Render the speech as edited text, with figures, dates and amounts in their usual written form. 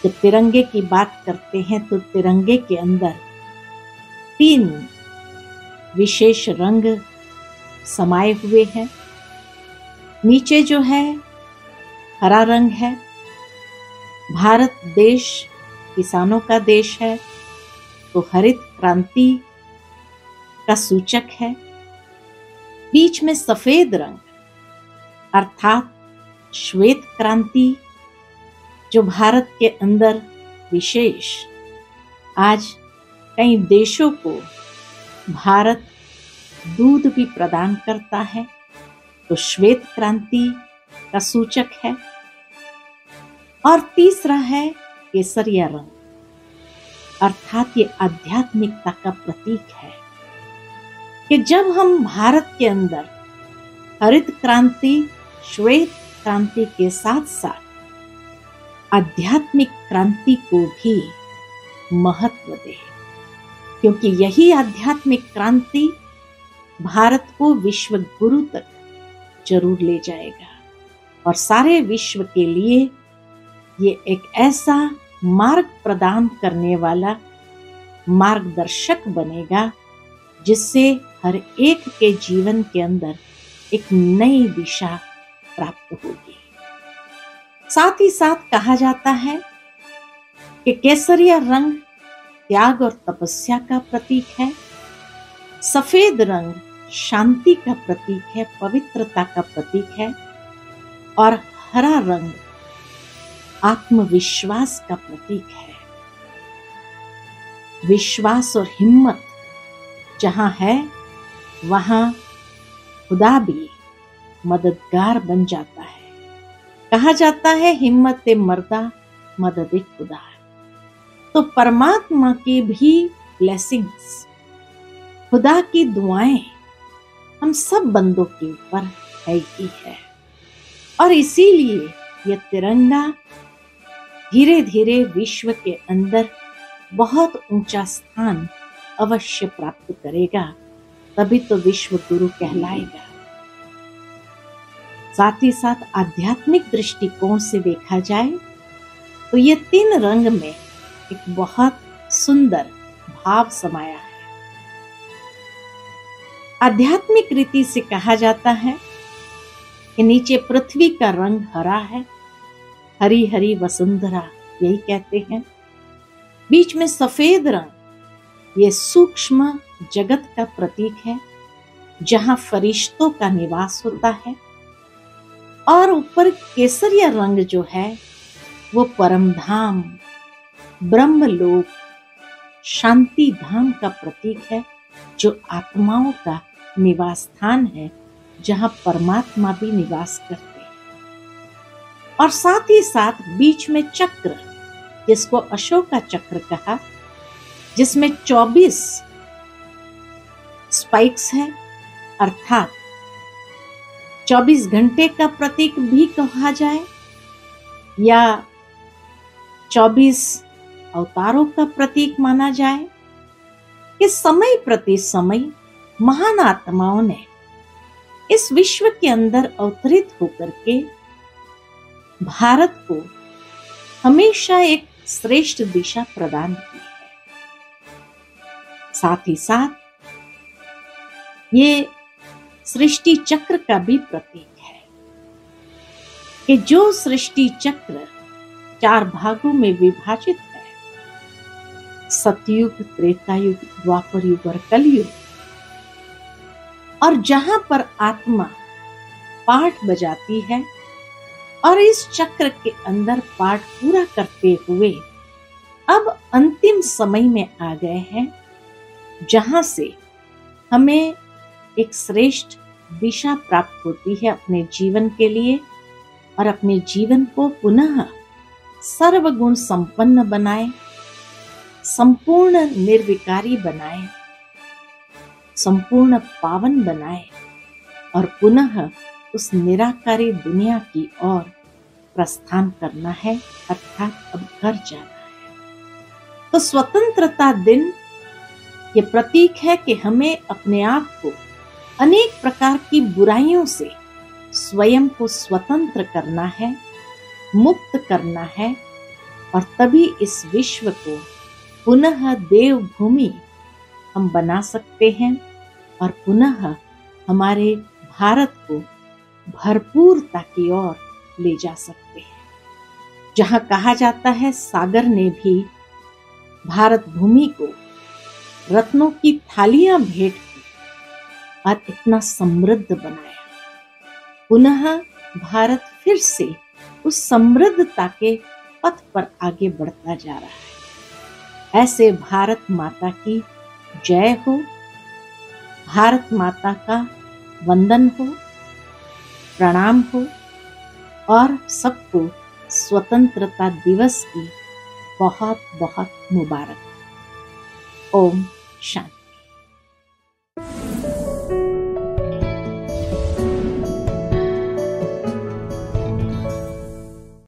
जब तिरंगे की बात करते हैं तो तिरंगे के अंदर 3 विशेष रंग समाये हुए हैं। नीचे जो है हरा रंग है, भारत देश किसानों का देश है, तो हरित क्रांति का सूचक है। बीच में सफेद रंग अर्थात श्वेत क्रांति, जो भारत के अंदर विशेष आज कई देशों को भारत दूध भी प्रदान करता है, तो श्वेत क्रांति का सूचक है। और तीसरा है केसरिया रंग, अर्थात ये आध्यात्मिकता का प्रतीक है कि जब हम भारत के अंदर हरित क्रांति, श्वेत क्रांति के साथ साथ आध्यात्मिक क्रांति को भी महत्व दें, क्योंकि यही आध्यात्मिक क्रांति भारत को विश्व गुरु तक जरूर ले जाएगा और सारे विश्व के लिए ये एक ऐसा मार्ग प्रदान करने वाला मार्गदर्शक बनेगा जिससे हर एक के जीवन के अंदर एक नई दिशा प्राप्त होगी। साथ ही साथ कहा जाता है कि केसरिया रंग त्याग और तपस्या का प्रतीक है, सफेद रंग शांति का प्रतीक है, पवित्रता का प्रतीक है, और हरा रंग आत्मविश्वास का प्रतीक है। विश्वास और हिम्मत जहां है वहां खुदा भी मददगार बन जाता है। कहा जाता है हिम्मत मर्दा मदद खुदा। तो परमात्मा की भी ब्लेसिंग्स, खुदा की दुआएं हम सब बंदों के ऊपर है ही है, और इसीलिए यह तिरंगा धीरे धीरे विश्व के अंदर बहुत ऊंचा स्थान अवश्य प्राप्त करेगा, तभी तो विश्व गुरु कहलाएगा। साथ ही साथ आध्यात्मिक दृष्टिकोण से देखा जाए तो ये 3 रंग में एक बहुत सुंदर भाव समाया है। आध्यात्मिक रीति से कहा जाता है कि नीचे पृथ्वी का रंग हरा है, हरी हरी वसुंधरा यही कहते हैं। बीच में सफेद रंग ये सूक्ष्म जगत का प्रतीक है जहां फरिश्तों का निवास होता है, और ऊपर केसरिया रंग जो है वो परम धाम, ब्रह्मलोक, शांति धाम का प्रतीक है, जो आत्माओं का निवास स्थान है, जहां परमात्मा भी निवास करते हैं। और साथ ही साथ बीच में चक्र, जिसको अशोका चक्र कहा, जिसमें 24 स्पाइक्स है, अर्थात 24 घंटे का प्रतीक भी कहा जाए या 24 अवतारों का प्रतीक माना जाए, कि समय प्रति समय महान आत्माओं ने इस विश्व के अंदर अवतरित होकर के भारत को हमेशा एक श्रेष्ठ दिशा प्रदान की है। साथ ही साथ ये सृष्टि चक्र का भी प्रतीक है कि जो सृष्टि चक्र 4 भागों में विभाजित है, सतयुग, त्रेतायुग, द्वापर युग और कलयुग, और जहां पर आत्मा पाठ बजाती है और इस चक्र के अंदर पाठ पूरा करते हुए अब अंतिम समय में आ गए हैं, जहां से हमें एक श्रेष्ठ दिशा प्राप्त होती है अपने जीवन के लिए, और अपने जीवन को पुनः सर्वगुण संपन्न बनाए, संपूर्ण निर्विकारी बनाए, संपूर्ण पावन बनाए, और पुनः उस निराकारी दुनिया की ओर प्रस्थान करना है, अर्थात अब घर जाना है। तो स्वतंत्रता दिन ये प्रतीक है कि हमें अपने आप को अनेक प्रकार की बुराइयों से स्वयं को स्वतंत्र करना है, मुक्त करना है, और तभी इस विश्व को पुनः देवभूमि हम बना सकते हैं और पुनः हमारे भारत को भरपूरता की ओर ले जा सकते हैं। जहां कहा जाता है सागर ने भी भारत भूमि को रत्नों की थालियां भेंट की और इतना समृद्ध बनाया, पुनः भारत फिर से उस समृद्धता के पथ पर आगे बढ़ता जा रहा है। ऐसे भारत माता की जय हो, भारत माता का वंदन हो, प्रणाम हो और सबको स्वतंत्रता दिवस की बहुत बहुत मुबारक। ओम शांति।